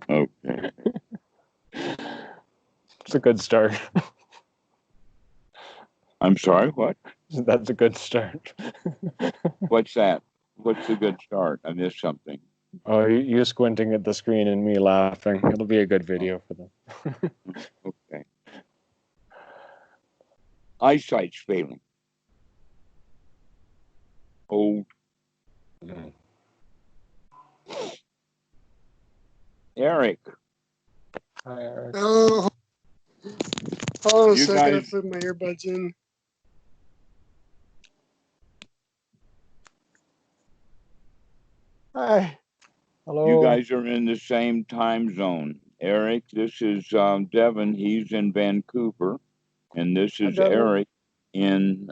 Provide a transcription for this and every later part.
Okay. It's a good start. I'm sorry, what? That's a good start. What's that? What's a good start? I missed something. Oh, you squinting at the screen and me laughing. It'll be a good video for them. Okay. Eyesight's failing. Old. Erik. Hi, Erik. Oh, hold on a You second. I guys- put my earbuds in. Hi. Hello. You guys are in the same time zone. Erik, this is Devon. He's in Vancouver. And this is Devon. Erik in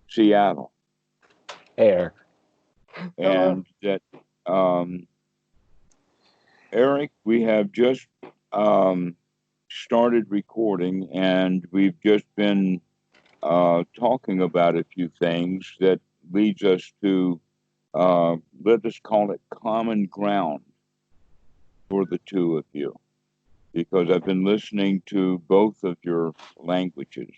Seattle. Hey, Erik. And that Erik, we have just started recording, and we've just been talking about a few things that leads us to let us call it common ground for the two of you, because I've been listening to both of your languages,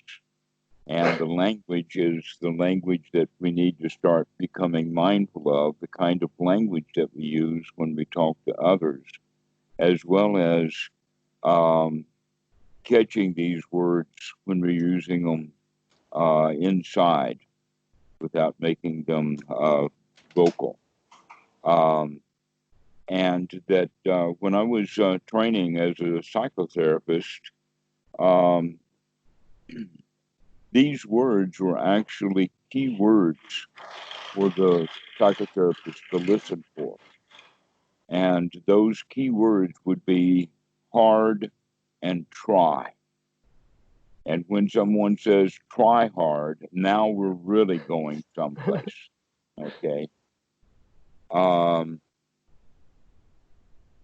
and the language is the language that we need to start becoming mindful of, the kind of language that we use when we talk to others, as well as catching these words when we're using them inside without making them vocal. And that when I was training as a psychotherapist, these words were actually key words for the psychotherapist to listen for. And those key words would be hard and try. And when someone says try hard, now we're really going someplace. Okay.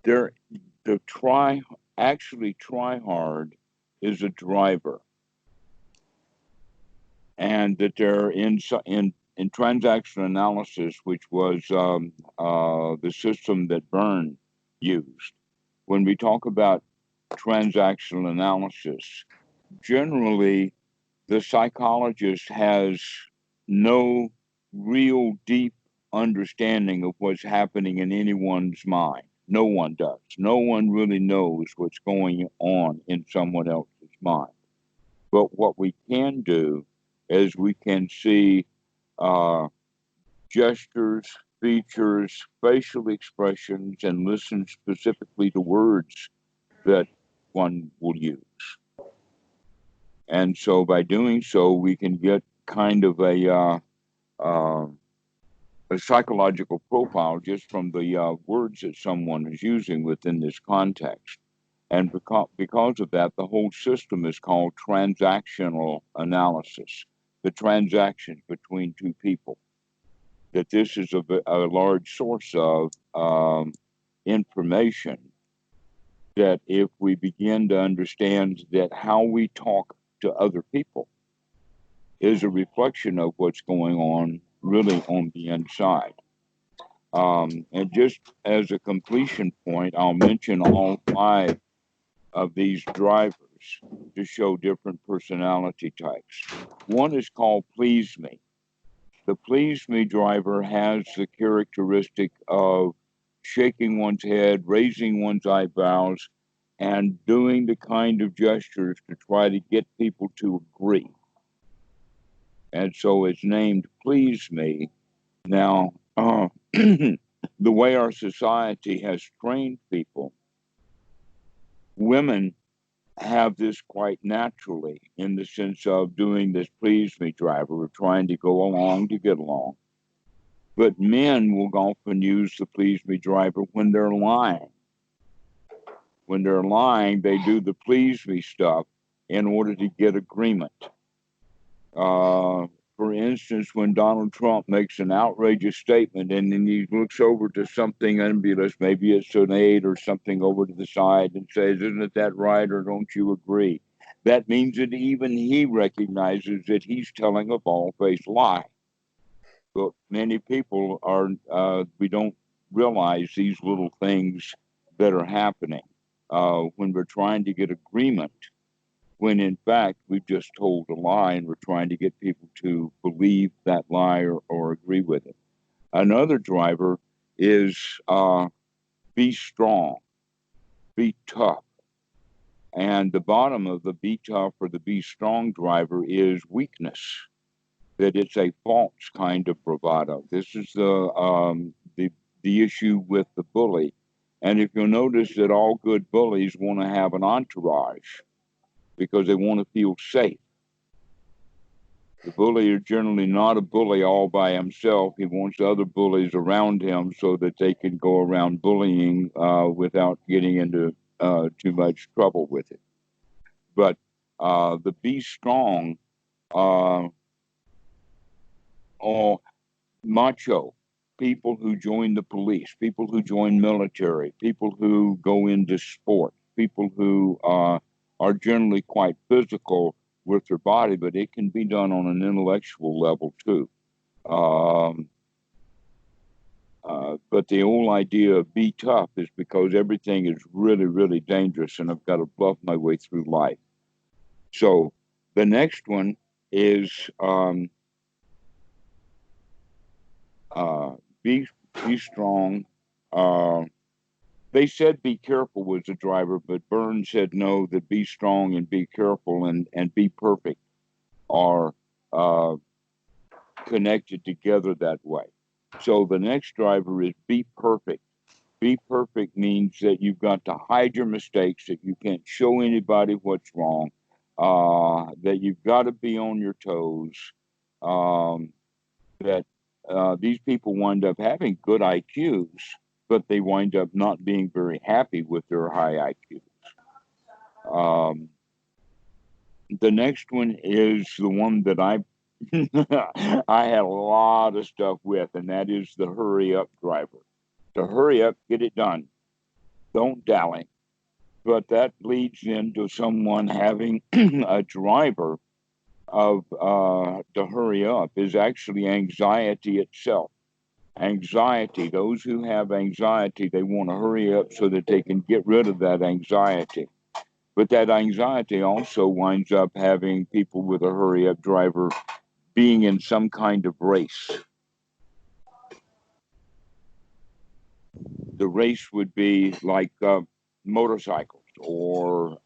The try hard is a driver. And that they're in transactional analysis, which was the system that Byrne used. When we talk about transactional analysis, generally the psychologist has no real deep understanding of what's happening in anyone's mind. No one does. No one really knows what's going on in someone else's mind. But what we can do is we can see gestures, features, facial expressions, and listen specifically to words that one will use. And so by doing so, we can get kind of a psychological profile just from the words that someone is using within this context. And because of that, the whole system is called transactional analysis, the transactions between two people. That this is a large source of information that if we begin to understand that how we talk to other people is a reflection of what's going on really on the inside. And just as a completion point, I'll mention all 5 of these drivers to show different personality types. One is called please me. The please me driver has the characteristic of shaking one's head, raising one's eyebrows, and doing the kind of gestures to try to get people to agree. And so it's named please me. Now, the way our society has trained people, women have this quite naturally in the sense of doing this please me driver, or trying to go along to get along. But men will often use the please me driver when they're lying. When they're lying, they do the please me stuff in order to get agreement. For instance, when Donald Trump makes an outrageous statement and then he looks over to something nebulous, maybe it's an aide or something over to the side, and says, isn't that right, or don't you agree? That means that even he recognizes that he's telling a bald-faced lie. But many people are, we don't realize these little things that are happening when we're trying to get agreement, when in fact we've just told a lie and we're trying to get people to believe that lie or agree with it. Another driver is be strong, be tough. And the bottom of the be tough or the be strong driver is weakness, that it's a false kind of bravado. This is the issue with the bully. And if you'll notice that all good bullies want to have an entourage because they want to feel safe. The bully is generally not a bully all by himself. He wants other bullies around him so that they can go around bullying without getting into too much trouble with it. But the be strong or macho, people who join the police, people who join military, people who go into sport, people who are generally quite physical with their body, but it can be done on an intellectual level too. But the whole idea of be tough is because everything is really, really dangerous and I've got to bluff my way through life. So the next one is be strong. They said be careful was the driver, but Burns said no, that be strong and be careful and be perfect are connected together that way. So the next driver is be perfect. Be perfect means that you've got to hide your mistakes, that you can't show anybody what's wrong, that you've got to be on your toes, that these people wind up having good IQs, but they wind up not being very happy with their high IQs. The next one is the one that I had a lot of stuff with, and that is the hurry up driver. To hurry up, get it done. Don't dally. But that leads into someone having a driver of to hurry up is actually anxiety itself. Anxiety, those who have anxiety, they want to hurry up so that they can get rid of that anxiety. But that anxiety also winds up having people with a hurry up driver being in some kind of race. The race would be like motorcycles or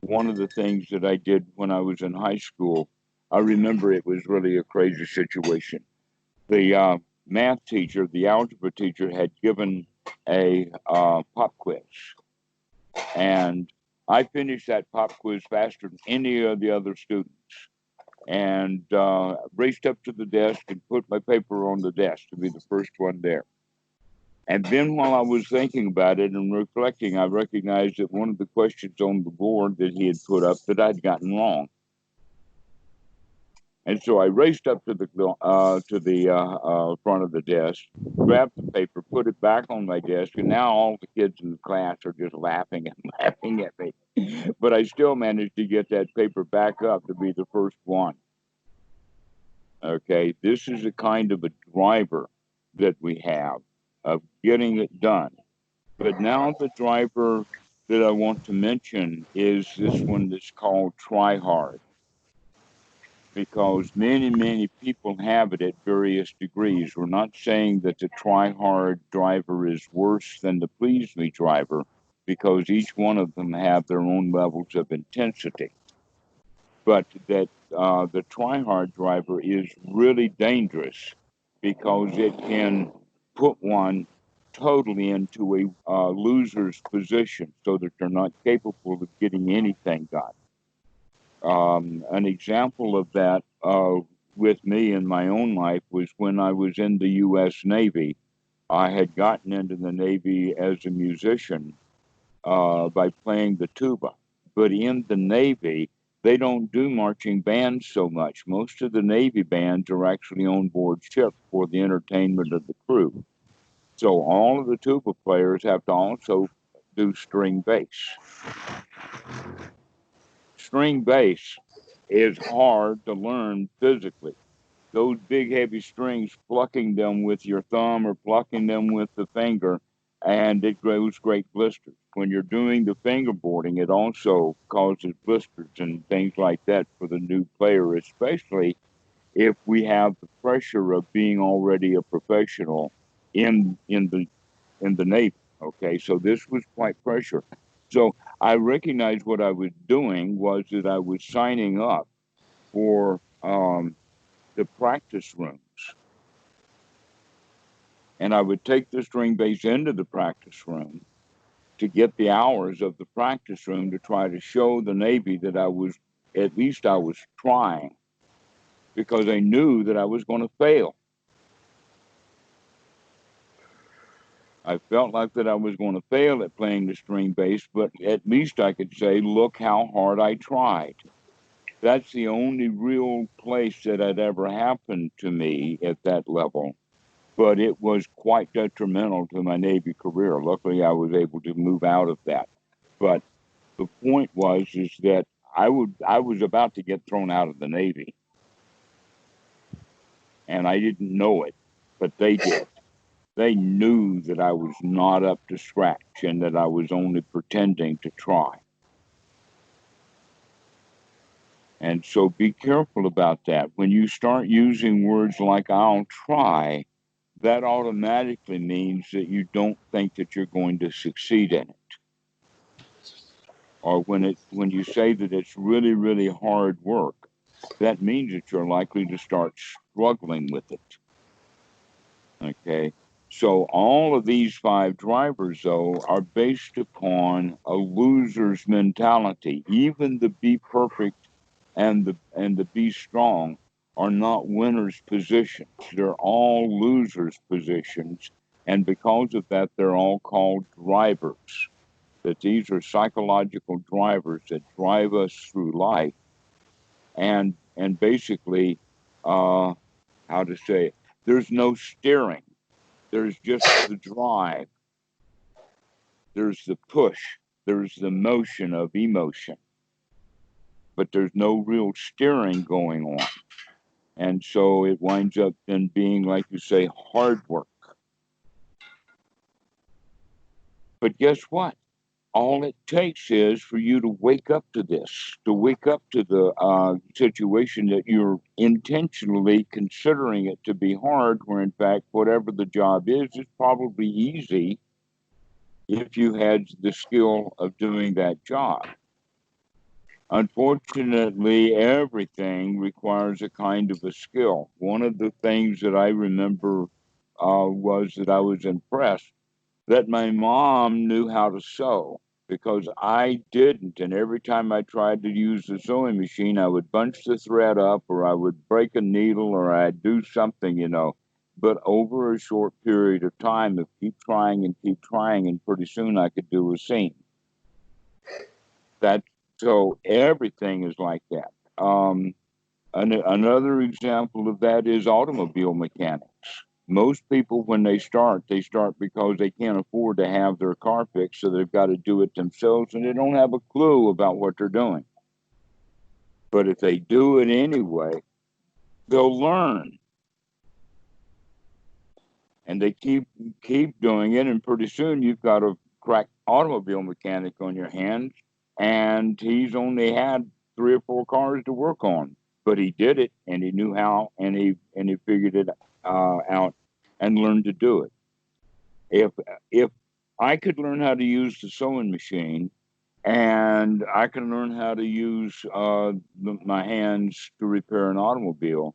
one of the things that I did when I was in high school. I remember it was really a crazy situation. The math teacher, the algebra teacher, had given a pop quiz. And I finished that pop quiz faster than any of the other students. And raced up to the desk and put my paper on the desk to be the first one there. And then while I was thinking about it and reflecting, I recognized that one of the questions on the board that he had put up that I'd gotten wrong. And so I raced up to the front of the desk, grabbed the paper, put it back on my desk, and now all the kids in the class are just laughing and laughing at me. But I still managed to get that paper back up to be the first one. Okay, this is a kind of a driver that we have of getting it done. But now the driver that I want to mention is this one that's called try hard. Because many, many people have it at various degrees. We're not saying that the try-hard driver is worse than the please me driver, because each one of them have their own levels of intensity. But that the try-hard driver is really dangerous because it can put one totally into a loser's position so that they're not capable of getting anything done. An example of that with me in my own life was when I was in the U.S. Navy. I had gotten into the Navy as a musician by playing the tuba. But in the Navy, they don't do marching bands so much. Most of the Navy bands are actually on board ship for the entertainment of the crew. So all of the tuba players have to also do string bass. String bass is hard to learn physically. those big heavy strings, plucking them with your thumb or plucking them with the finger, and it grows great blisters. When you're doing the fingerboarding, it also causes blisters and things like that for the new player, especially if we have the pressure of being already a professional in the Navy. Okay, so this was quite pressure. So I recognized what I was doing was that I was signing up for the practice rooms. And I would take the string bass into the practice room to get the hours of the practice room to try to show the Navy that I was trying, because I knew that I was going to fail. I felt like that I was going to fail at playing the string bass, but at least I could say, look how hard I tried. That's the only real place that had ever happened to me at that level. But it was quite detrimental to my Navy career. Luckily, I was able to move out of that. But the point is that I was about to get thrown out of the Navy, and I didn't know it, but they did. They knew that I was not up to scratch and that I was only pretending to try. And so be careful about that. When you start using words like "I'll try," that automatically means that you don't think that you're going to succeed in it. Or when you say that it's really, really hard work, that means that you're likely to start struggling with it. Okay? So all of these 5 drivers, though, are based upon a loser's mentality. Even the be perfect and the be strong are not winners' positions. They're all losers' positions. And because of that, they're all called drivers. That these are psychological drivers that drive us through life. And basically, how to say it, there's no steering. There's just the drive. There's the push. There's the motion of emotion. But there's no real steering going on. And so it winds up in being, like you say, hard work. But guess what? All it takes is for you to wake up to this, to wake up to the situation that you're intentionally considering it to be hard, where in fact, whatever the job is probably easy if you had the skill of doing that job. Unfortunately, everything requires a kind of a skill. One of the things that I remember was that I was impressed that my mom knew how to sew, because I didn't. And every time I tried to use the sewing machine, I would bunch the thread up, or I would break a needle, or I'd do something, But over a short period of time of keep trying, and pretty soon I could do a seam. So everything is like that. Another example of that is automobile mechanics. Most people, when they start because they can't afford to have their car fixed, so they've got to do it themselves, and they don't have a clue about what they're doing. But if they do it anyway, they'll learn. And they keep doing it, and pretty soon you've got a crack automobile mechanic on your hands, and he's only had 3 or 4 cars to work on. But he did it, and he knew how, and he figured it out and learned to do it. If I could learn how to use the sewing machine, and I can learn how to use my hands to repair an automobile,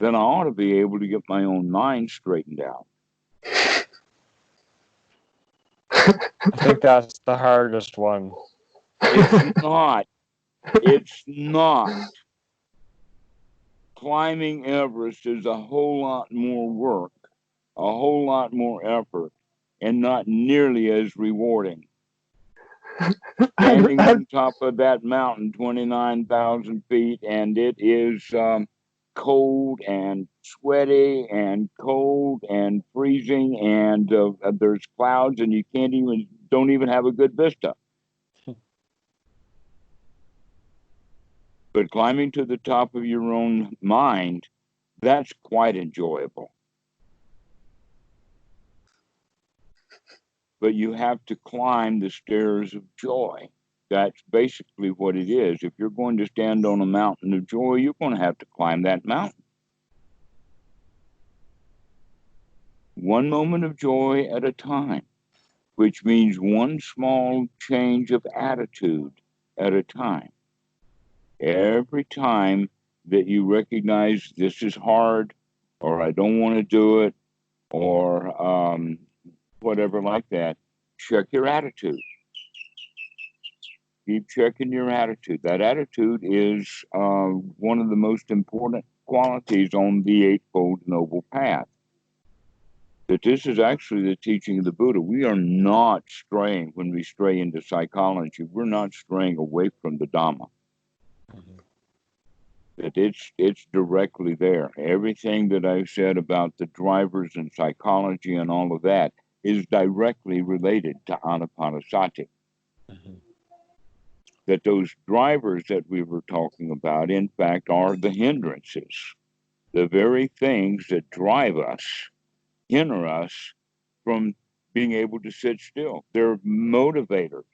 then I ought to be able to get my own mind straightened out. I think that's the hardest one. It's not. It's not. Climbing Everest is a whole lot more work, a whole lot more effort, and not nearly as rewarding. Standing on top of that mountain, 29,000 feet, and it is cold and sweaty and cold and freezing, and there's clouds, and you don't even have a good vista. But climbing to the top of your own mind, That's quite enjoyable. But you have to climb the stairs of joy. That's basically what it is. If you're going to stand on a mountain of joy, you're going to have to climb that mountain. One moment of joy at a time, which means one small change of attitude at a time. Every time that you recognize this is hard, or I don't want to do it, or whatever like that, check your attitude. Keep checking your attitude. That attitude is one of the most important qualities on the Eightfold Noble Path. That this is actually the teaching of the Buddha. We are not straying when we stray into psychology. We're not straying away from the Dhamma. That it's directly there. Everything that I've said about the drivers and psychology and all of that is directly related to Anapanasati. That those drivers that we were talking about, in fact, are the hindrances. The very things that drive us, hinder us from being able to sit still. They're motivators.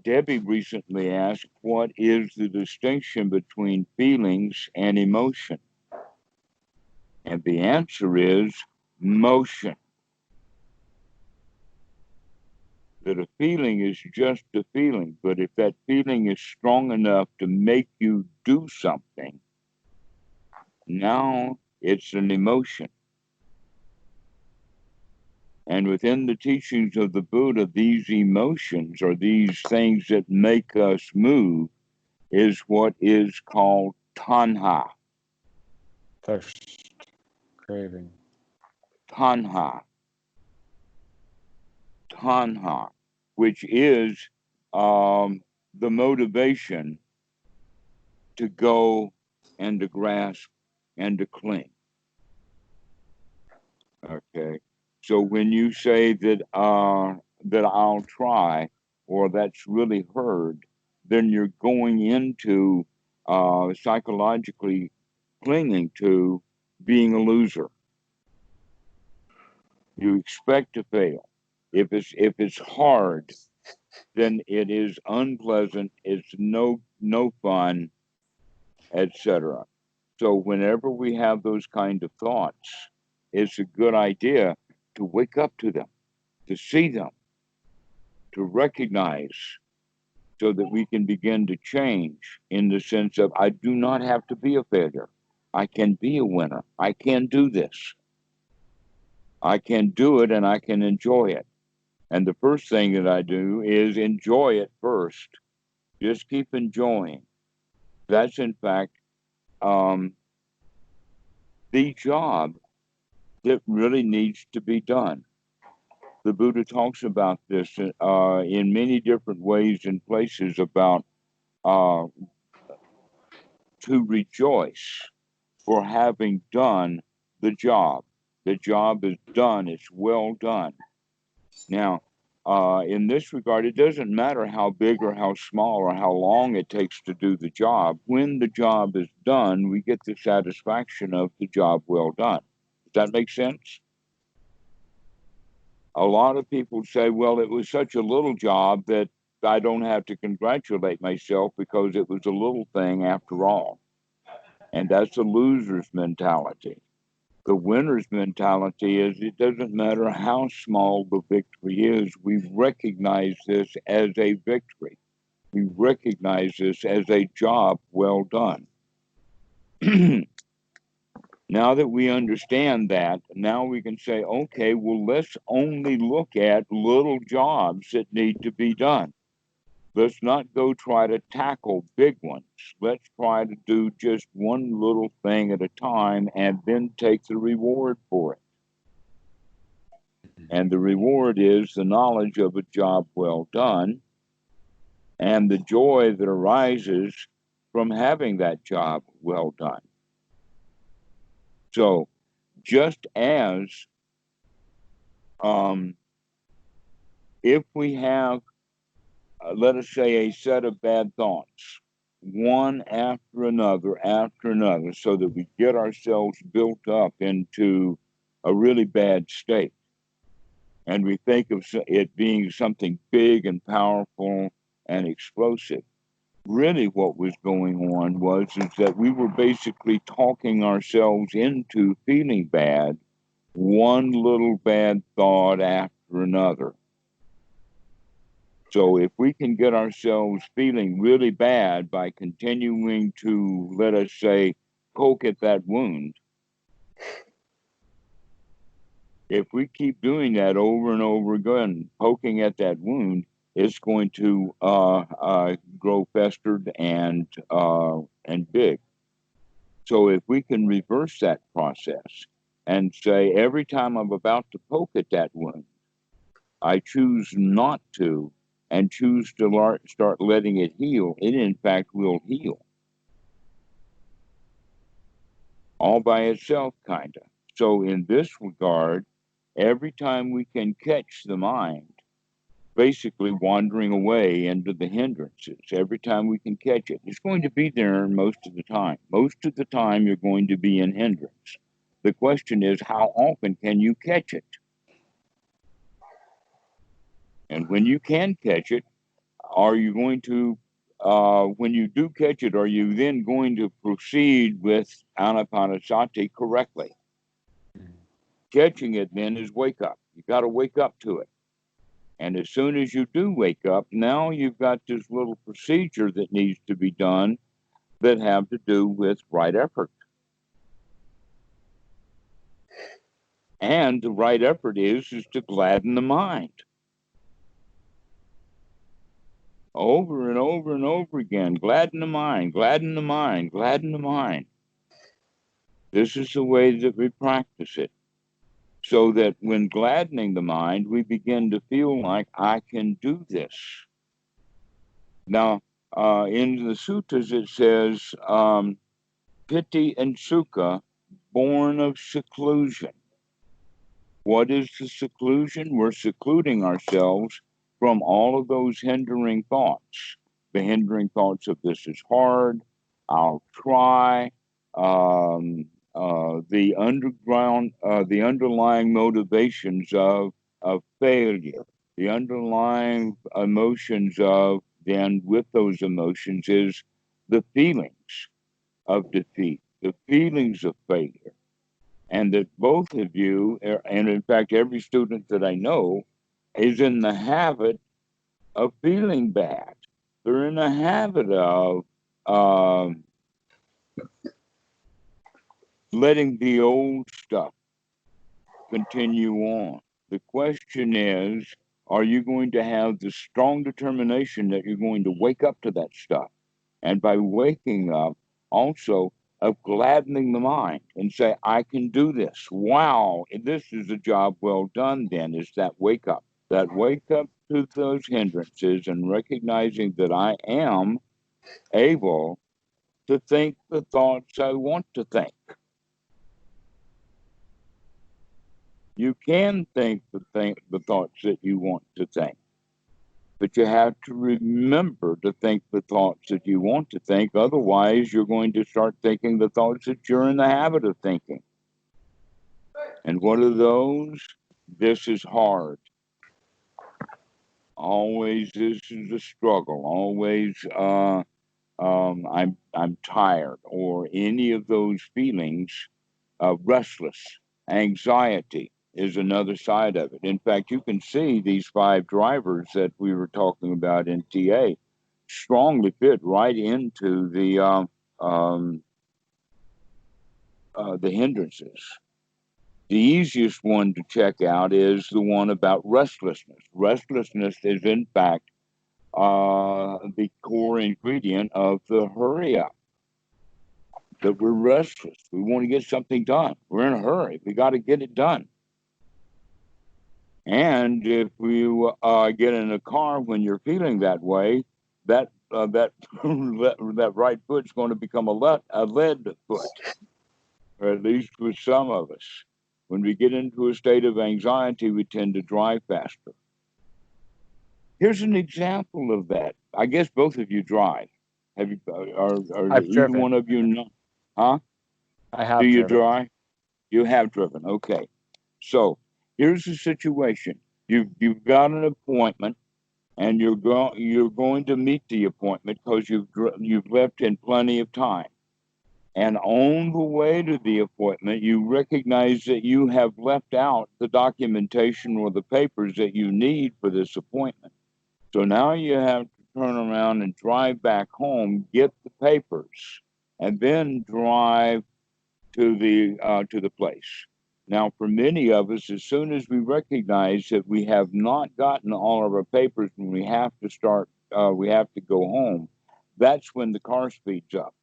Debbie recently asked, what is the distinction between feelings and emotion? And the answer is motion. That a feeling is just a feeling, but if that feeling is strong enough to make you do something, now it's an emotion. And within the teachings of the Buddha, these emotions, or these things that make us move, is what is called tanha. Thirst, craving. Tanha, which is the motivation to go and to grasp and to cling. Okay, so when you say that I'll try, or that's really heard, then you're going into psychologically clinging to being a loser. You expect to fail. If it's hard, then it is unpleasant. It's no fun, etc. So whenever we have those kind of thoughts, it's a good idea to wake up to them, to see them, to recognize, so that we can begin to change in the sense of, I do not have to be a failure. I can be a winner. I can do this. I can do it and I can enjoy it. And the first thing that I do is enjoy it first. Just keep enjoying. That's in fact the job that really needs to be done. The Buddha talks about this in many different ways and places about to rejoice for having done the job. The job is done. It's well done. Now, in this regard, it doesn't matter how big or how small or how long it takes to do the job. When the job is done, we get the satisfaction of the job well done. Does that make sense? A lot of people say, well, it was such a little job that I don't have to congratulate myself because it was a little thing after all. And that's a loser's mentality. The winner's mentality is it doesn't matter how small the victory is, we recognize this as a victory. We recognize this as a job well done. Now that we understand that, now we can say, okay, well, let's only look at little jobs that need to be done. Let's not go try to tackle big ones. Let's try to do just one little thing at a time and then take the reward for it. And the reward is the knowledge of a job well done and the joy that arises from having that job well done. So just as if we have, let us say, a set of bad thoughts, one after another, so that we get ourselves built up into a really bad state. And we think of it being something big and powerful and explosive. Really what was going on is that we were basically talking ourselves into feeling bad, one little bad thought after another. So if we can get ourselves feeling really bad by continuing to, let us say, poke at that wound, if we keep doing that over and over again, poking at that wound, it's going to grow festered and big. So if we can reverse that process and say, every time I'm about to poke at that wound, I choose not to, and choose to start letting it heal, it in fact will heal. All by itself, kind of. So in this regard, every time we can catch the mind basically wandering away into the hindrances, every time we can catch it, it's going to be there most of the time. Most of the time, you're going to be in hindrance. The question is, how often can you catch it? And when you can catch it, are you going to, when you do catch it, are you then going to proceed with anapanasati correctly? Catching it then is wake up. You got to wake up to it. And as soon as you do wake up, now you've got this little procedure that needs to be done that have to do with right effort. And the right effort is to gladden the mind. Over and over and over again, gladden the mind, gladden the mind, gladden the mind. This is the way that we practice it. So that when gladdening the mind, we begin to feel like, I can do this. Now, in the suttas, it says, piti and sukha, born of seclusion. What is the seclusion? We're secluding ourselves from all of those hindering thoughts. The hindering thoughts of this is hard, I'll try, the underlying motivations of failure, the underlying emotions of, then with those emotions is the feelings of defeat, the feelings of failure. And that both of you, and in fact, every student that I know, is in the habit of feeling bad. They're in the habit of letting the old stuff continue on. The question is, are you going to have the strong determination that you're going to wake up to that stuff? And by waking up, also of gladdening the mind and say, I can do this. Wow, this is a job well done then, is that wake up. That wake up to those hindrances and recognizing that I am able to think the thoughts I want to think. You can think the thoughts that you want to think, but you have to remember to think the thoughts that you want to think. Otherwise, you're going to start thinking the thoughts that you're in the habit of thinking. And what are those? This is hard. Always, this is a struggle. Always, I'm tired, or any of those feelings. Restless, anxiety is another side of it. In fact, you can see these 5 drivers that we were talking about in TA strongly fit right into the hindrances. The easiest one to check out is the one about restlessness. Restlessness is, in fact, the core ingredient of the hurry up. That we're restless. We want to get something done. We're in a hurry. We got to get it done. And if you get in a car when you're feeling that way, that that right foot's going to become a lead foot, or at least with some of us. When we get into a state of anxiety, we tend to drive faster. Here's an example of that. I guess both of you drive. Have you? Are I've either driven. one of you not? Huh? I Do have you driven. drive? You have driven. Okay. So here's the situation. You've got an appointment, and you're going to meet the appointment because you've left in plenty of time. And on the way to the appointment, you recognize that you have left out the documentation or the papers that you need for this appointment. So now you have to turn around and drive back home, get the papers, and then drive to the place. Now, for many of us, as soon as we recognize that we have not gotten all of our papers and we have to go home, that's when the car speeds up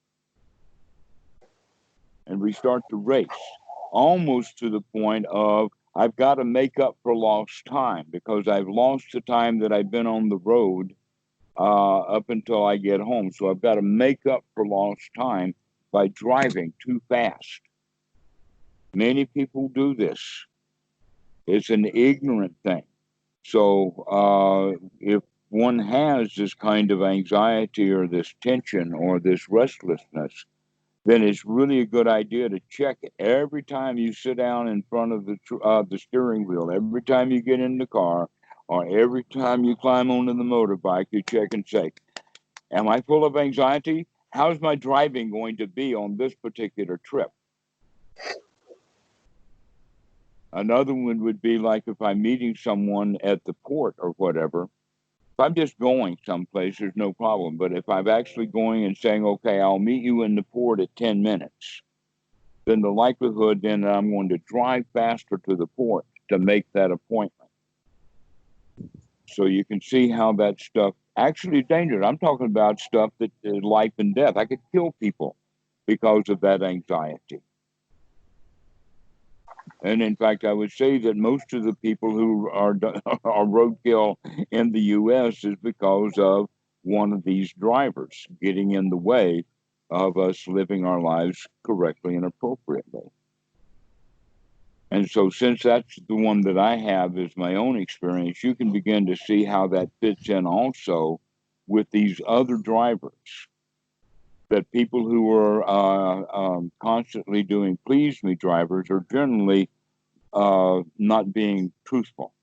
and we start to race, almost to the point of I've got to make up for lost time because I've lost the time that I've been on the road up until I get home. So I've got to make up for lost time by driving too fast. Many people do this. It's an ignorant thing. So if one has this kind of anxiety or this tension or this restlessness, then it's really a good idea to check it every time you sit down in front of the steering wheel, every time you get in the car, or every time you climb onto the motorbike. You check and say, "Am I full of anxiety? How's my driving going to be on this particular trip?" Another one would be like if I'm meeting someone at the port or whatever. If I'm just going someplace, there's no problem. But if I'm actually going and saying, "Okay, I'll meet you in the port at 10 minutes," then the likelihood then that I'm going to drive faster to the port to make that appointment. So you can see how that stuff actually is dangerous. I'm talking about stuff that is life and death. I could kill people because of that anxiety. And in fact, I would say that most of the people who are roadkill in the U.S. is because of one of these drivers getting in the way of us living our lives correctly and appropriately. And so since that's the one that I have as my own experience, you can begin to see how that fits in also with these other drivers. That people who are constantly doing please me drivers are generally not being truthful.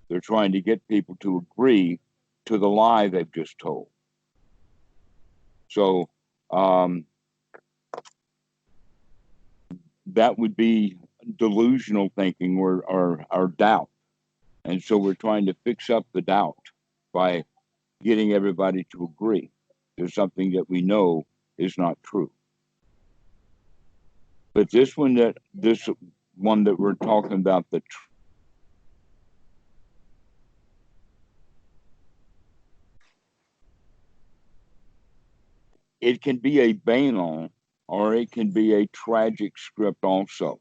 They're trying to get people to agree to the lie they've just told. So that would be delusional thinking or doubt. And so we're trying to fix up the doubt by getting everybody to agree to something that we know is not true. But this one that we're talking about, it can be a bane or it can be a tragic script also.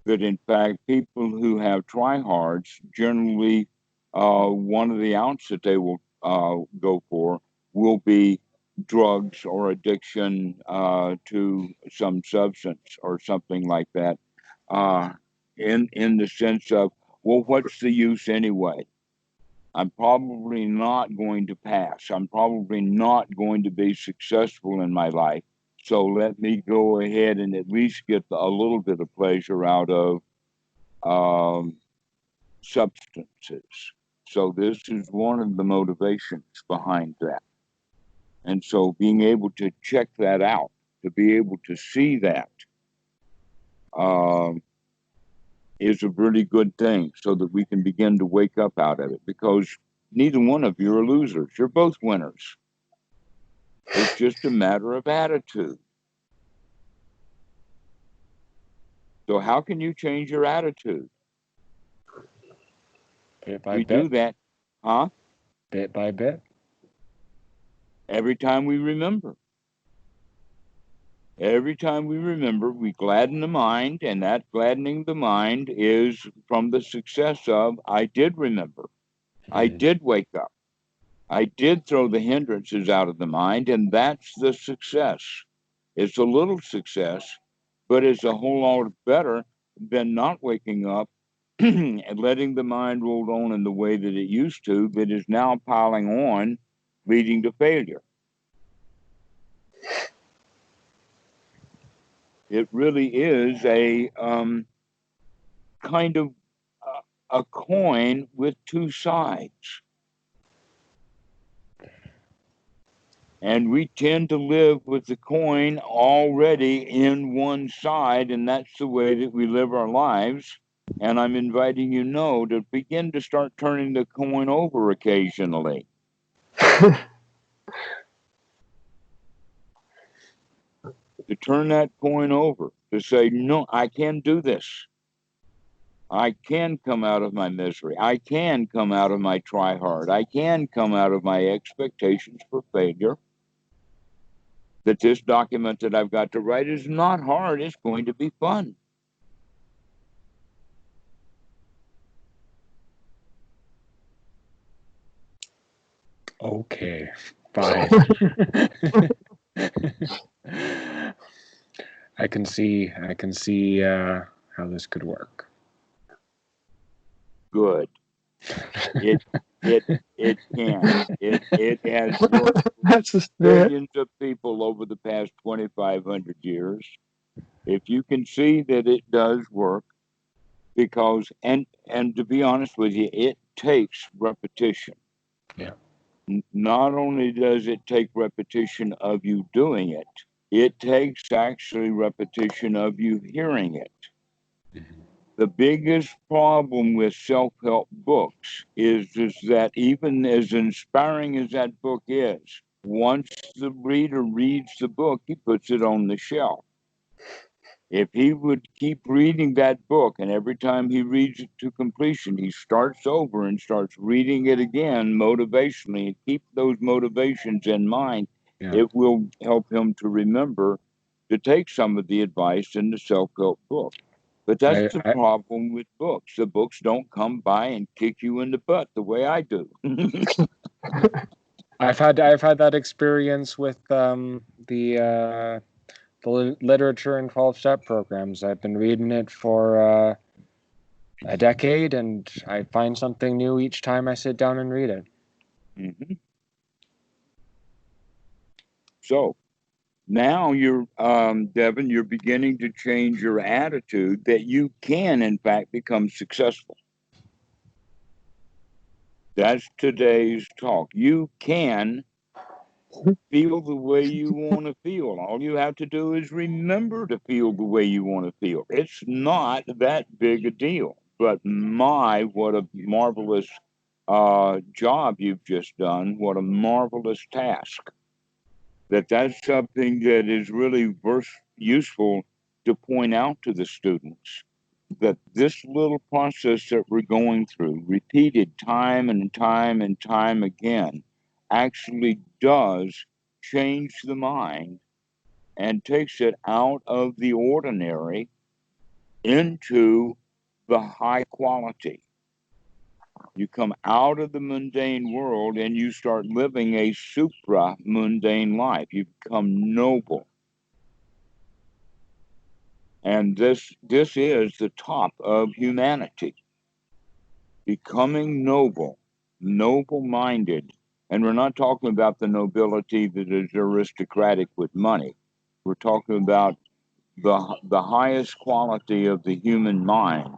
That in fact, people who have tryhards generally, one of the outs that they will go for will be drugs or addiction to some substance or something like that. In the sense of, well, what's the use anyway? I'm probably not going to pass. I'm probably not going to be successful in my life. So let me go ahead and at least get a little bit of pleasure out of substances. So this is one of the motivations behind that. And so being able to check that out, to be able to see that, is a really good thing so that we can begin to wake up out of it, because neither one of you are losers. You're both winners. It's just a matter of attitude. So how can you change your attitude? Bit by We bit. do that, huh? Bit by bit. Every time we remember. Every time we remember, we gladden the mind, and that gladdening the mind is from the success of, I did remember. I did wake up. I did throw the hindrances out of the mind, and that's the success. It's a little success, but it's a whole lot better than not waking up and letting the mind roll on in the way that it used to, that is now piling on, leading to failure. It really is a kind of a coin with two sides. And we tend to live with the coin already in one side, and that's the way that we live our lives. And I'm inviting you to begin to start turning the coin over occasionally. To turn that coin over, to say, no, I can do this. I can come out of my misery. I can come out of my try hard. I can come out of my expectations for failure. That this document that I've got to write is not hard. It's going to be fun. Okay, fine. I can see how this could work. Good. It can. It has worked That's the for spirit. billions of people over the past 2,500 years. If you can see that it does work, because and to be honest with you, it takes repetition. Yeah. Not only does it take repetition of you doing it, it takes actually repetition of you hearing it. Mm-hmm. The biggest problem with self-help books is that even as inspiring as that book is, once the reader reads the book, he puts it on the shelf. If he would keep reading that book, and every time he reads it to completion, he starts over and starts reading it again motivationally, and keep those motivations in mind, it will help him to remember to take some of the advice in the self-help book. But that's the problem with books. The books don't come by and kick you in the butt the way I do. I've had that experience with the literature and 12-step programs. I've been reading it for a decade, and I find something new each time I sit down and read it. Mm-hmm. So now you're, Devon, you're beginning to change your attitude that you can, in fact, become successful. That's today's talk. You can feel the way you want to feel. All you have to do is remember to feel the way you want to feel. It's not that big a deal. But what a marvelous job you've just done. What a marvelous task. That's something that is really useful to point out to the students, that this little process that we're going through, repeated time and time and time again, actually does change the mind and takes it out of the ordinary into the high quality. You come out of the mundane world and you start living a supra-mundane life. You become noble. And this is the top of humanity. Becoming noble, noble-minded. And we're not talking about the nobility that is aristocratic with money. We're talking about the highest quality of the human mind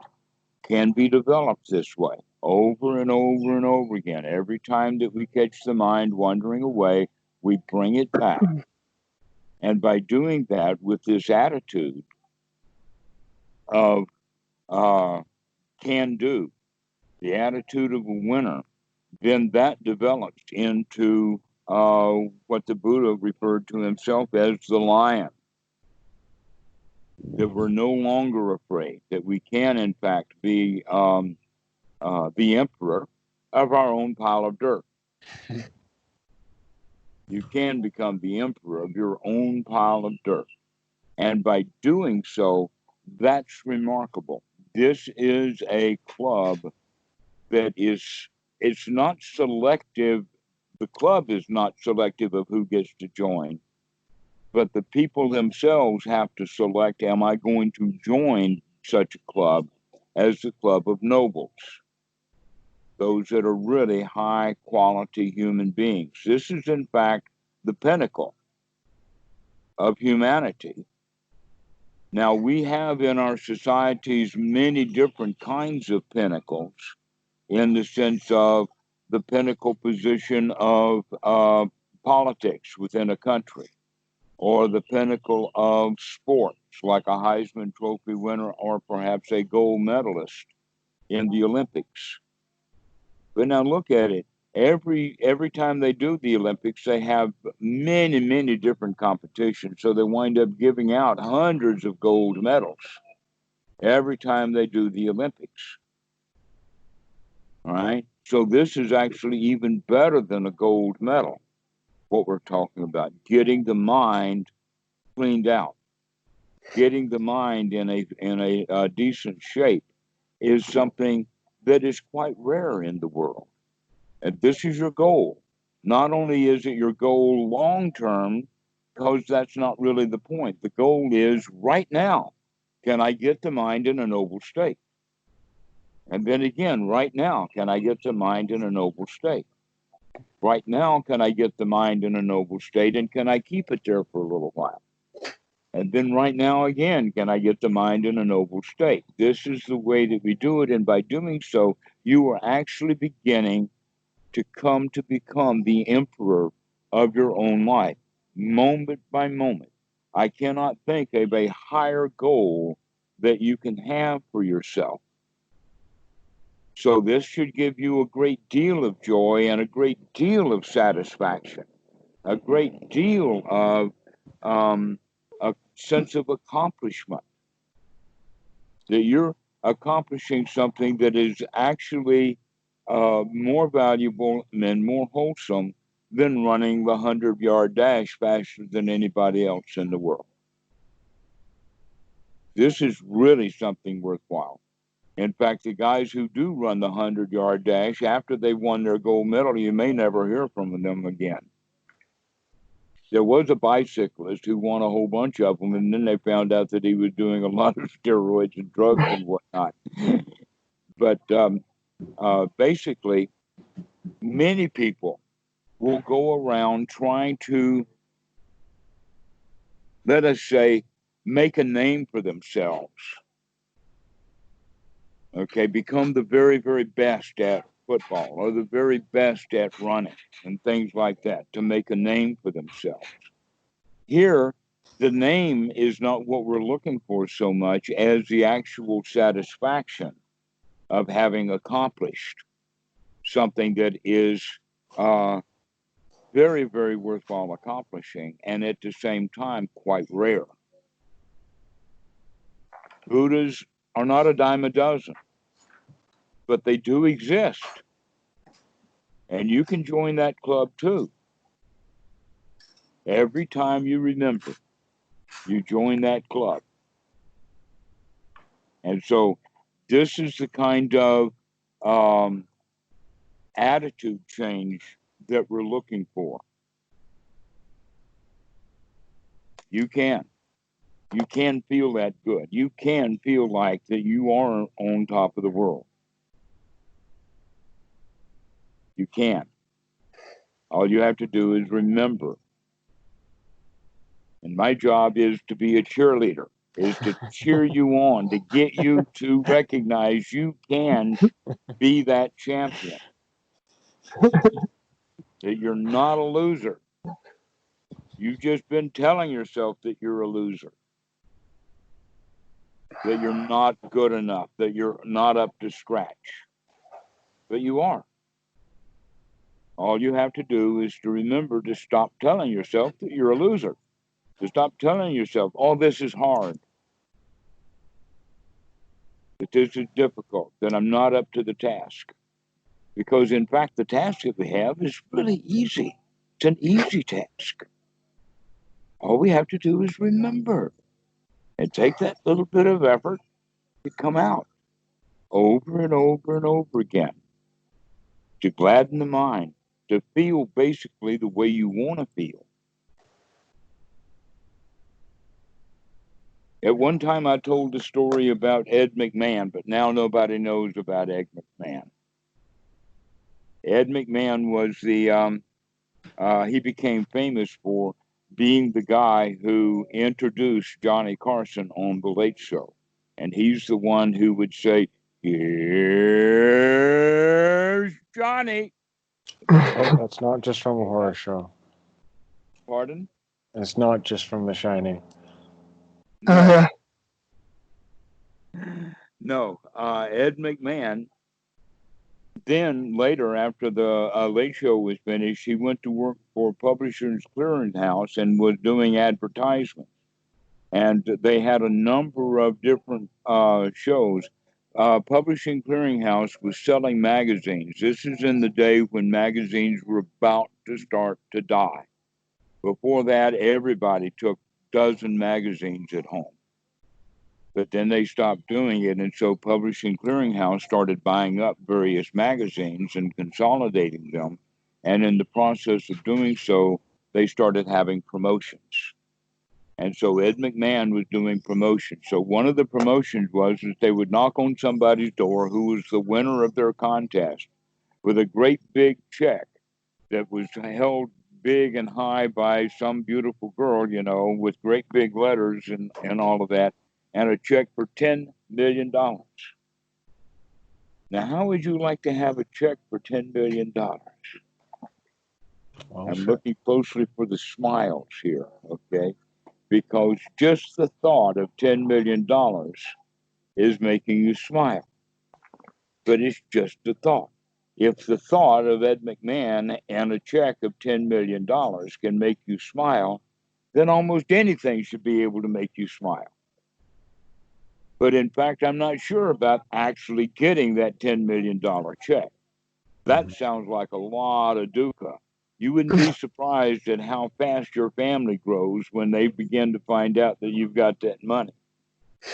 can be developed this way, over and over and over again. Every time that we catch the mind wandering away, we bring it back. And by doing that with this attitude of can do, the attitude of a winner, then that develops into what the Buddha referred to himself as the lion. That we're no longer afraid, that we can, in fact, be the emperor of our own pile of dirt. You can become the emperor of your own pile of dirt. And by doing so, that's remarkable. This is a club that it's not selective. The club is not selective of who gets to join, but the people themselves have to select, am I going to join such a club as the club of nobles? Those that are really high quality human beings. This is, in fact, the pinnacle of humanity. Now, we have in our societies many different kinds of pinnacles in the sense of the pinnacle position of politics within a country, or the pinnacle of sports, like a Heisman Trophy winner or perhaps a gold medalist in the Olympics. But now look at it. Every time they do the Olympics, they have many different competitions. So they wind up giving out hundreds of gold medals every time they do the Olympics. All right. So this is actually even better than a gold medal. What we're talking about, getting the mind cleaned out, getting the mind in a decent shape, is something that is quite rare in the world. And this is your goal. Not only is it your goal long term, because that's not really the point. The goal is right now, can I get the mind in a noble state? And then again, right now, can I get the mind in a noble state? Right now, can I get the mind in a noble state, and can I keep it there for a little while? And then right now again, can I get the mind in a noble state? This is the way that we do it. And by doing so, you are actually beginning to come to become the emperor of your own life, moment by moment. I cannot think of a higher goal that you can have for yourself. So this should give you a great deal of joy and a great deal of satisfaction, a great deal of a sense of accomplishment, that you're accomplishing something that is actually more valuable and more wholesome than running the 100-yard dash faster than anybody else in the world. This is really something worthwhile. In fact, the guys who do run the 100-yard dash, after they won their gold medal, you may never hear from them again. There was a bicyclist who won a whole bunch of them, and then they found out that he was doing a lot of steroids and drugs and whatnot. But basically, many people will go around trying to, let us say, make a name for themselves. Okay, become the very best at football or the very best at running and things like that, to make a name for themselves. Here, the name is not what we're looking for so much as the actual satisfaction of having accomplished something that is very worthwhile accomplishing, and at the same time quite rare. Buddhas are not a dime a dozen, but they do exist. And you can join that club too. Every time you remember, you join that club. And so this is the kind of attitude change that we're looking for. You can feel that good. You can feel like that you are on top of the world. You can. All you have to do is remember. And my job is to be a cheerleader, is to cheer you on, to get you to recognize you can be that champion, that you're not a loser. You've just been telling yourself that you're a loser, that you're not good enough, that you're not up to scratch. But you are. All you have to do is to remember to stop telling yourself that you're a loser, to stop telling yourself, oh, this is hard, that this is difficult, that I'm not up to the task. Because, in fact, the task that we have is really easy. It's an easy task. All we have to do is remember and take that little bit of effort to come out over and over and over again, to gladden the mind, to feel basically the way you want to feel. At one time, I told the story about Ed McMahon, but now nobody knows about Ed McMahon. Ed McMahon was he became famous for being the guy who introduced Johnny Carson on The Late Show. And he's the one who would say, "Here's Johnny." Oh, that's not just from a horror show. Pardon? It's not just from The Shining. No. No. Ed McMahon, then later, after the Late Show was finished, he went to work for Publishers Clearinghouse and was doing advertisements. And they had a number of different shows. Publishing Clearinghouse was selling magazines. This is in the day when magazines were about to start to die. Before that, everybody took dozen magazines at home. But then they stopped doing it, and so Publishing Clearinghouse started buying up various magazines and consolidating them. And in the process of doing so, they started having promotions. And so Ed McMahon was doing promotions. So one of the promotions was that they would knock on somebody's door who was the winner of their contest with a great big check that was held big and high by some beautiful girl, you know, with great big letters and all of that, and a check for $10 million. Now, how would you like to have a check for $10 million? Well, I'm sure. looking closely for the smiles here, okay? Because just the thought of $10 million is making you smile. But it's just a thought. If the thought of Ed McMahon and a check of $10 million can make you smile, then almost anything should be able to make you smile. But in fact, I'm not sure about actually getting that $10 million check. That sounds like a lot of dukkha. You wouldn't be surprised at how fast your family grows when they begin to find out that you've got that money.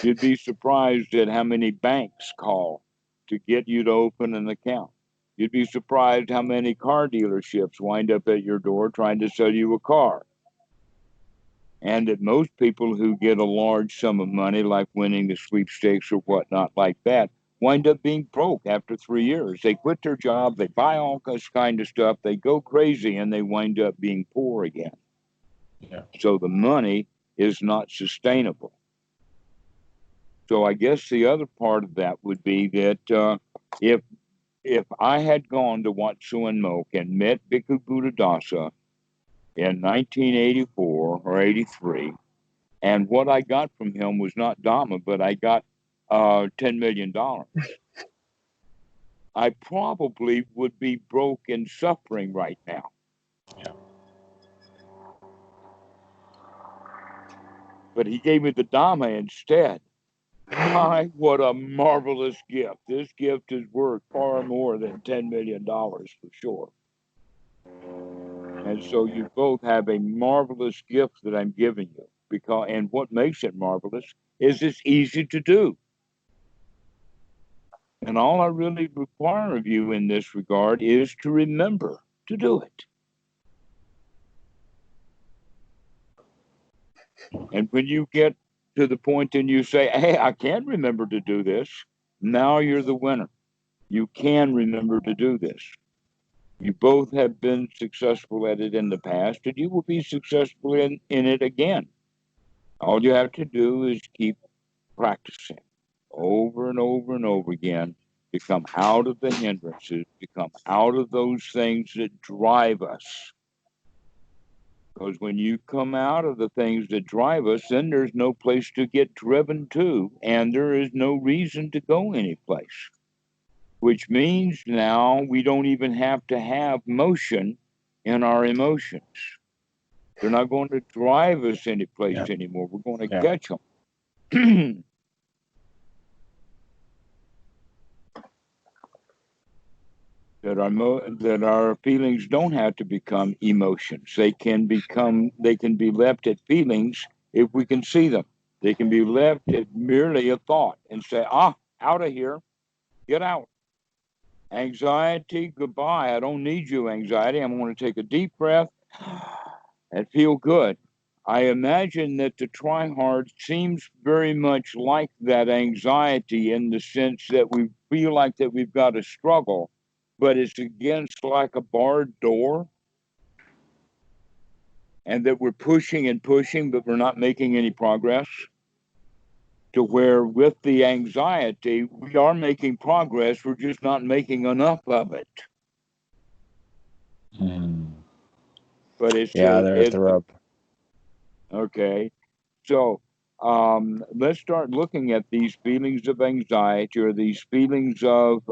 You'd be surprised at how many banks call to get you to open an account. You'd be surprised how many car dealerships wind up at your door trying to sell you a car. And that most people who get a large sum of money, like winning the sweepstakes or whatnot like that, wind up being broke after 3 years. They quit their job, they buy all this kind of stuff, they go crazy, and they wind up being poor again. Yeah. So the money is not sustainable. So I guess the other part of that would be that if I had gone to Wat Suan Mok and met Bhikkhu Buddhadasa in 1984 or 83, and what I got from him was not Dhamma, but I got $10 million, I probably would be broke and suffering right now. Yeah. But he gave me the Dhamma instead. My, what a marvelous gift. This gift is worth far more than $10 million for sure. And so you both have a marvelous gift that I'm giving you. And what makes it marvelous is it's easy to do. And all I really require of you in this regard is to remember to do it. And when you get to the point and you say, hey, I can't remember to do this, now you're the winner. You can remember to do this. You both have been successful at it in the past, and you will be successful in it again. All you have to do is keep practicing over and over and over again to come out of the hindrances, to come out of those things that drive us. Because when you come out of the things that drive us, then there's no place to get driven to, and there is no reason to go anyplace. Which means now we don't even have to have motion in our emotions. They're not going to drive us any place anymore. We're going to catch them. That our feelings don't have to become emotions. They can be left at feelings if we can see them. They can be left at merely a thought and say, out of here, get out. Anxiety, goodbye. I don't need you, anxiety. I'm going to take a deep breath and feel good. I imagine that the try hard seems very much like that anxiety in the sense that we feel like that we've got to struggle, but it's against like a barred door. and that we're pushing and pushing, but we're not making any progress, to where with the anxiety, we are making progress, we're just not making enough of it. But it's there's the rub. Okay, so let's start looking at these feelings of anxiety, or these feelings of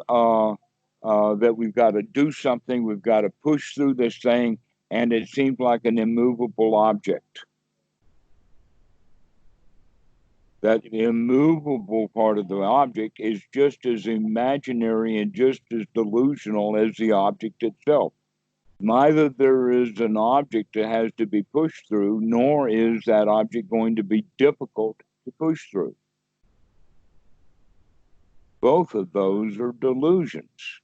that we've got to do something, we've got to push through this thing, and it seems like an immovable object. That immovable part of the object is just as imaginary and just as delusional as the object itself. Neither there is an object that has to be pushed through, nor is that object going to be difficult to push through. Both of those are delusions.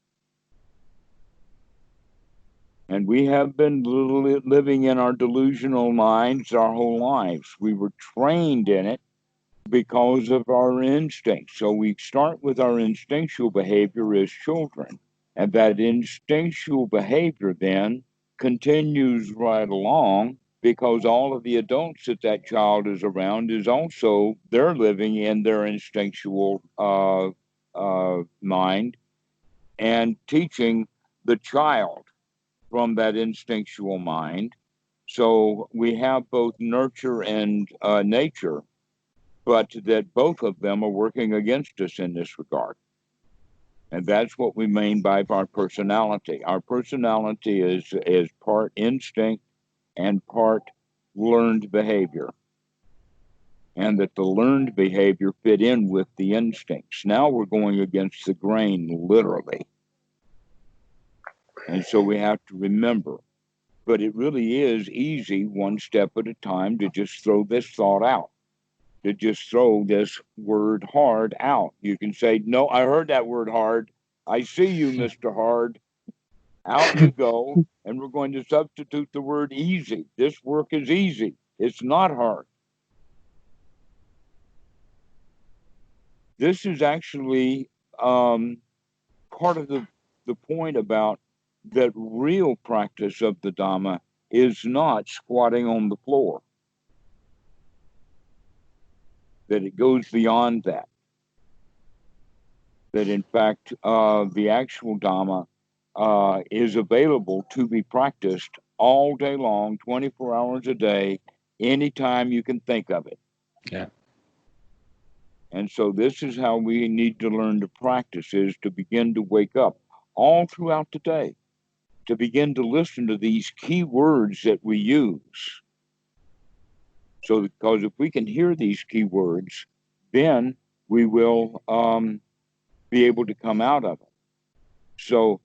And we have been living in our delusional minds our whole lives. We were trained in it because of our instincts. So we start with our instinctual behavior as children. And that instinctual behavior then continues right along, because all of the adults that child is around is also, they're living in their instinctual mind and teaching the child from that instinctual mind. So we have both nurture and nature, but that both of them are working against us in this regard. And that's what we mean by our personality. Our personality is part instinct and part learned behavior. And that the learned behavior fit in with the instincts. Now we're going against the grain, literally. And so we have to remember. But it really is easy, one step at a time, to just throw this thought out. To just throw this word hard out. You can say, no, I heard that word hard. I see you, Mr. Hard. Out you go, and we're going to substitute the word easy. This work is easy. It's not hard. This is actually part of the point about that real practice of the Dhamma is not squatting on the floor. That it goes beyond that. That in fact, the actual Dhamma is available to be practiced all day long, 24 hours a day, anytime you can think of it. Yeah. And so this is how we need to learn to practice, is to begin to wake up all throughout the day, to begin to listen to these key words that we use. So because if we can hear these key words, then we will be able to come out of it. So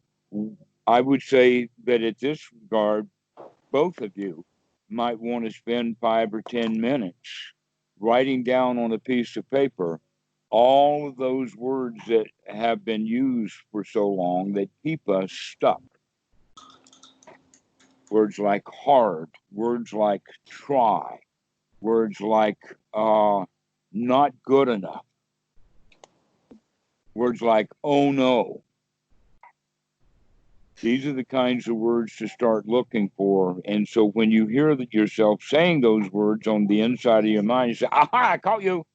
I would say that at this regard, both of you might want to spend 5 or 10 minutes writing down on a piece of paper all of those words that have been used for so long that keep us stuck. Words like hard, words like try, words like not good enough, words like oh no. These are the kinds of words to start looking for. And so when you hear that yourself saying those words on the inside of your mind, you say, aha, I caught you.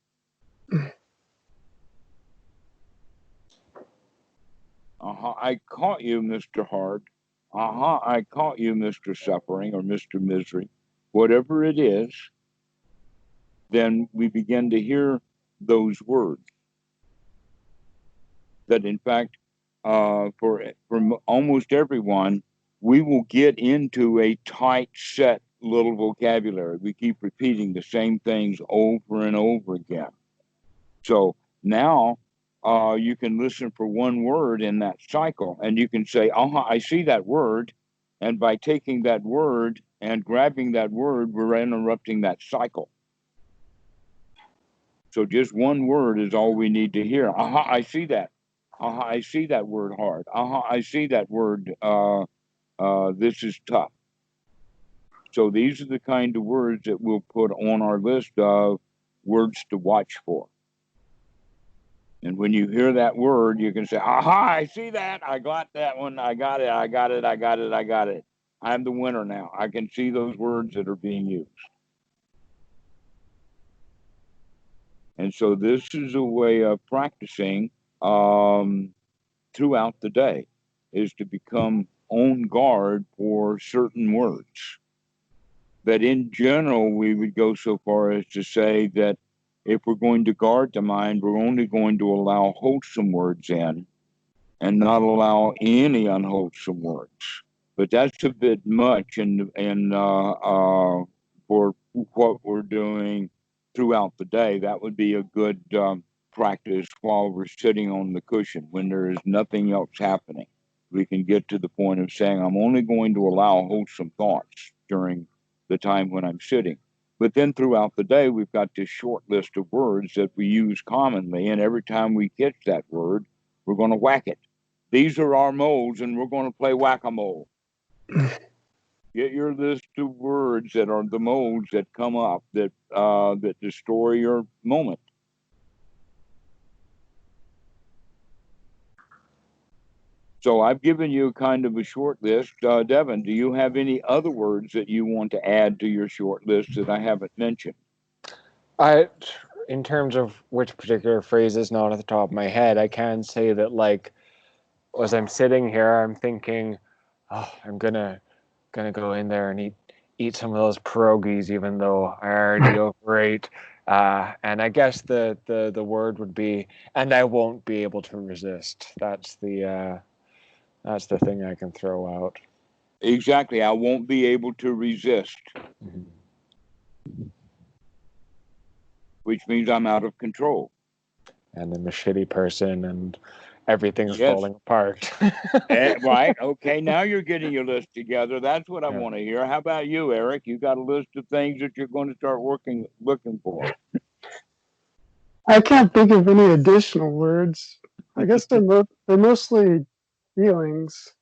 I caught you, Mr. Hard. I caught you, Mr. Suffering or Mr. Misery. Whatever it is, then we begin to hear those words. That in fact, for almost everyone, we will get into a tight set little vocabulary. We keep repeating the same things over and over again. So now you can listen for one word in that cycle, and you can say, I see that word. And by taking that word and grabbing that word, we're interrupting that cycle. So just one word is all we need to hear. I see that. I see that word hard. I see that word, this is tough. So these are the kind of words that we'll put on our list of words to watch for. And when you hear that word, you can say, I see that. I got that one. I got it. I got it. I got it. I got it. I'm the winner now. I can see those words that are being used. And so this is a way of practicing throughout the day, is to become on guard for certain words. But in general, we would go so far as to say that if we're going to guard the mind, we're only going to allow wholesome words in and not allow any unwholesome words. But that's a bit much for what we're doing throughout the day. That would be a good practice while we're sitting on the cushion when there is nothing else happening. We can get to the point of saying, I'm only going to allow wholesome thoughts during the time when I'm sitting. But then throughout the day, we've got this short list of words that we use commonly. And every time we catch that word, we're going to whack it. These are our moles, and we're going to play whack-a-mole. Get your list of words that are the moles that come up that destroy your moment. So I've given you kind of a short list. Devon, do you have any other words that you want to add to your short list that I haven't mentioned? In terms of which particular phrases, not at the top of my head, I can say that, like, as I'm sitting here, I'm thinking, oh, I'm gonna go in there and eat some of those pierogies, even though I already overate. And I guess the word would be, and I won't be able to resist. That's the thing I can throw out. Exactly. I won't be able to resist. Mm-hmm. Which means I'm out of control. And I'm a shitty person, and everything's falling apart. Right. Okay. Now you're getting your list together. That's what I want to hear. How about you, Erik? You got a list of things that you're going to start looking for. I can't think of any additional words. I guess they're mostly feelings,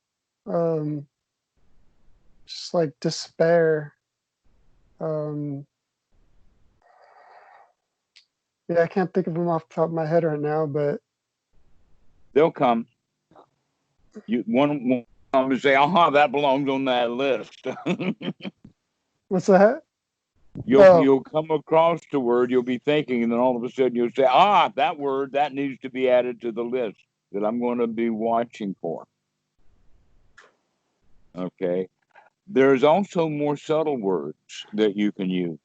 just like despair. Yeah, I can't think of them off the top of my head right now, but they'll come. One come and say, "Aha, that belongs on that list." what's that? You'll come across the word, you'll be thinking, and then all of a sudden you'll say, that word, that needs to be added to the list that I'm going to be watching for. Okay. There's also more subtle words that you can use.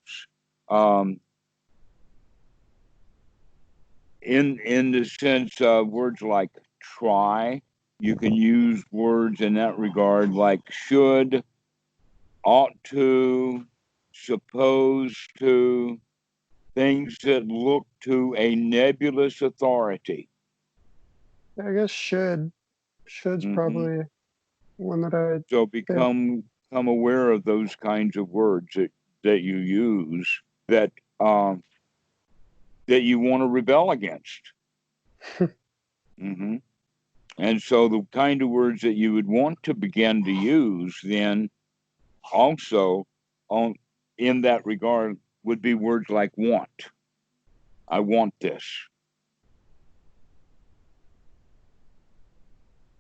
In the sense of words like try, you can use words in that regard like should, ought to, supposed to, things that look to a nebulous authority. I guess should's probably one that I. So become aware of those kinds of words that you use that you want to rebel against. Mm-hmm. And so the kind of words that you would want to begin to use then also in that regard would be words like want. I want this.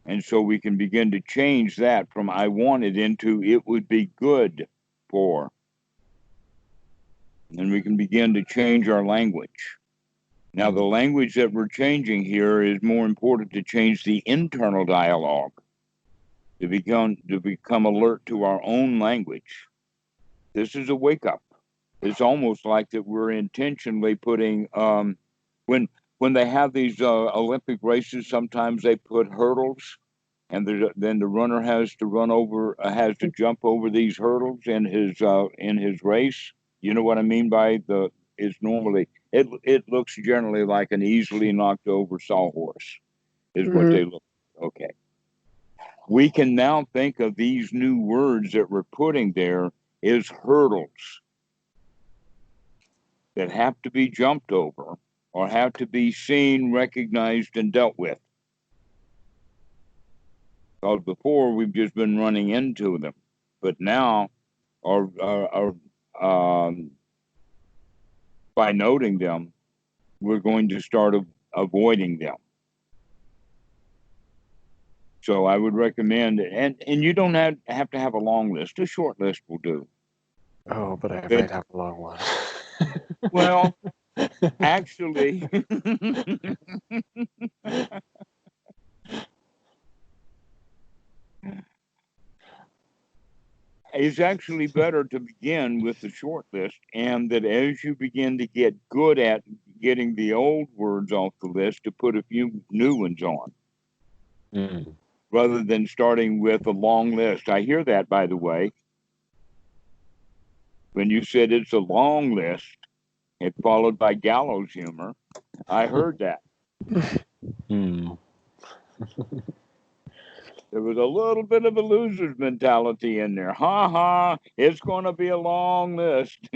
And so we can begin to change that from I want it into it would be good for. And we can begin to change our language. Now, the language that we're changing here is more important to change the internal dialogue, to become alert to our own language. This is a wake up. It's almost like that we're intentionally putting when they have these Olympic races, sometimes they put hurdles, and then the runner has to jump over these hurdles in his race. You know what I mean by it's normally it looks generally like an easily knocked over sawhorse is what they look. Okay. We can now think of these new words that we're putting there as hurdles that have to be jumped over or have to be seen, recognized, and dealt with. Because before we've just been running into them, but now, by noting them, we're going to start avoiding them. So I would recommend, and you don't have to have a long list. A short list will do. Oh, but I But, might have a long one. well, actually, it's actually better to begin with the short list, and that as you begin to get good at getting the old words off the list, to put a few new ones on, rather than starting with a long list. I hear that, by the way. When you said it's a long list, it followed by gallows humor, I heard that. Hmm. There was a little bit of a loser's mentality in there. Ha ha, it's going to be a long list.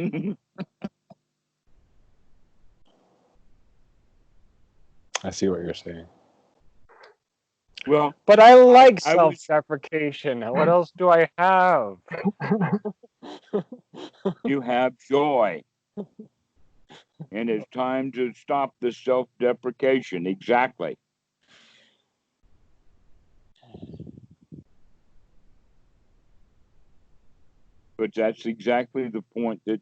I see what you're saying. Well, But I like I was, self-deprecation. What else do I have? you have joy. And it's time to stop the self-deprecation. Exactly. But that's exactly the point that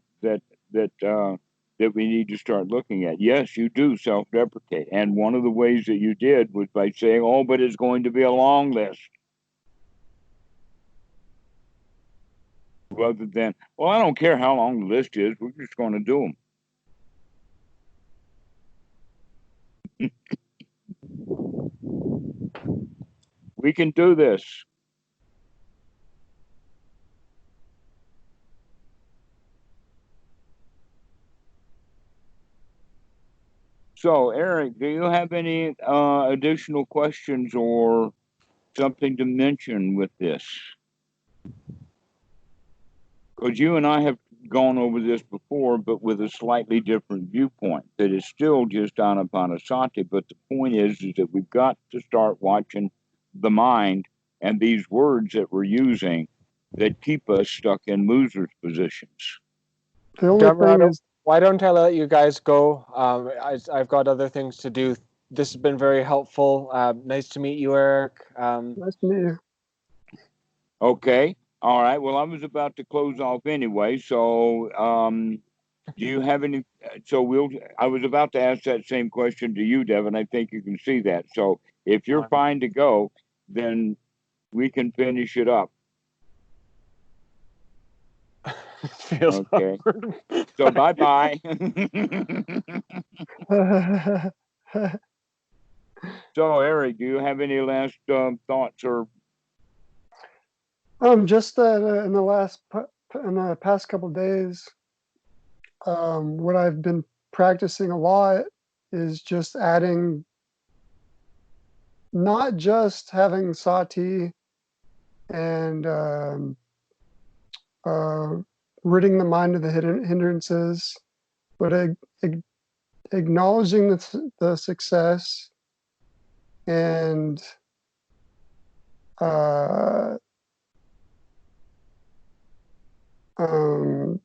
we need to start looking at. Yes, you do self-deprecate, and one of the ways that you did was by saying, "Oh, but it's going to be a long list," rather than, "Well, I don't care how long the list is. We're just going to do them. We can do this." So, Erik, do you have any additional questions or something to mention with this? Because you and I have gone over this before, but with a slightly different viewpoint. That it's still just anapanasati, but the point is that we've got to start watching the mind and these words that we're using that keep us stuck in losers' positions. The only thing Dhammarato, is, why don't I let you guys go? I've got other things to do. This has been very helpful. Nice to meet you, Erik. nice to meet you. Okay. All right. Well, I was about to close off anyway. So, do you have any? So I was about to ask that same question to you, Devon. I think you can see that. So, if you're fine to go, then we can finish it up. Feels Okay. awkward. So, bye bye. So, Erik, do you have any last thoughts or? Just that in the past couple of days, what I've been practicing a lot is just adding, not just having sati and uh, ridding the mind of the hindrances, but acknowledging the success and uh, um,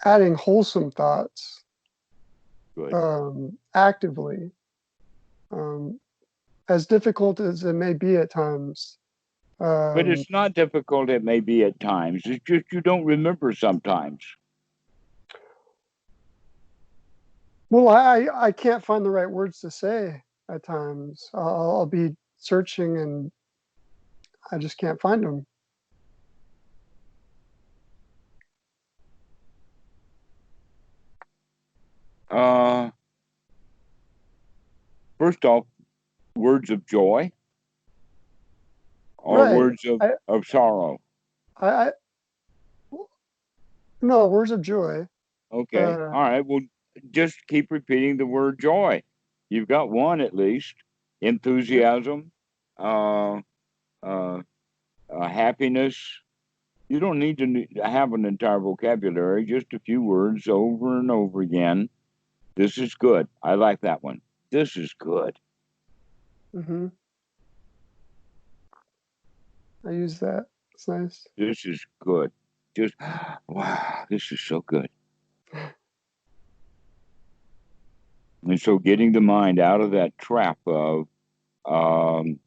adding wholesome thoughts Good. actively, as difficult as it may be at times. But it's not difficult. It may be at times. It's just you don't remember sometimes. Well, I can't find the right words to say at times. I'll be searching and I just can't find them. First off, words of joy or Right. words of sorrow. I no words of joy. Okay. All right. Well, just keep repeating the word joy. You've got one at least. Enthusiasm, uh, uh, happiness. You don't need to have an entire vocabulary, just a few words over and over again. This is good. I like that one. This is good. Mm-hmm. I use that. It's nice. This is good. Just, wow, this is so good. And so getting the mind out of that trap of um,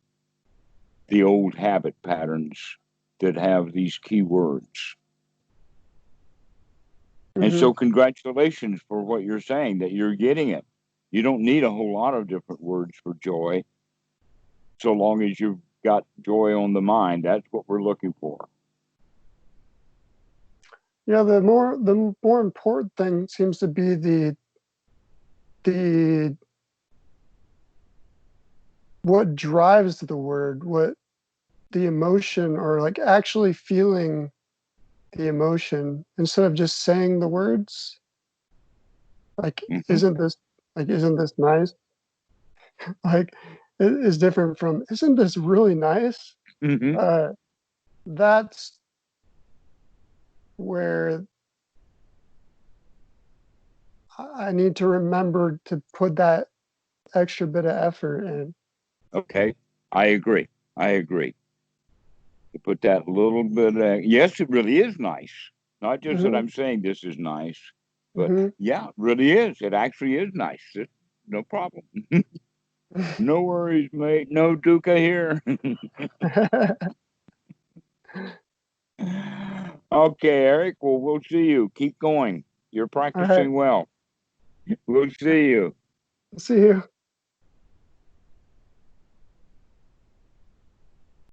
the old habit patterns that have these key words. And so congratulations for what you're saying, that you're getting it. You don't need a whole lot of different words for joy, so long as you've got joy on the mind. That's what we're looking for. Yeah, the more important thing seems to be the what drives the word, what the emotion, or like actually feeling the emotion instead of just saying the words. Like, isn't this nice? Like, it is different from, isn't this really nice? That's where I need to remember to put that extra bit of effort in. Okay, I agree. I agree. To put that little bit, yes, it really is nice. Not just that hmm I'm saying this is nice, but hmm yeah, it really is. It actually is nice. No problem. No worries, mate. No dukkha here. Okay, Erik. Well, we'll see you. Keep going. You're All right. practicing well. We'll see you. See you.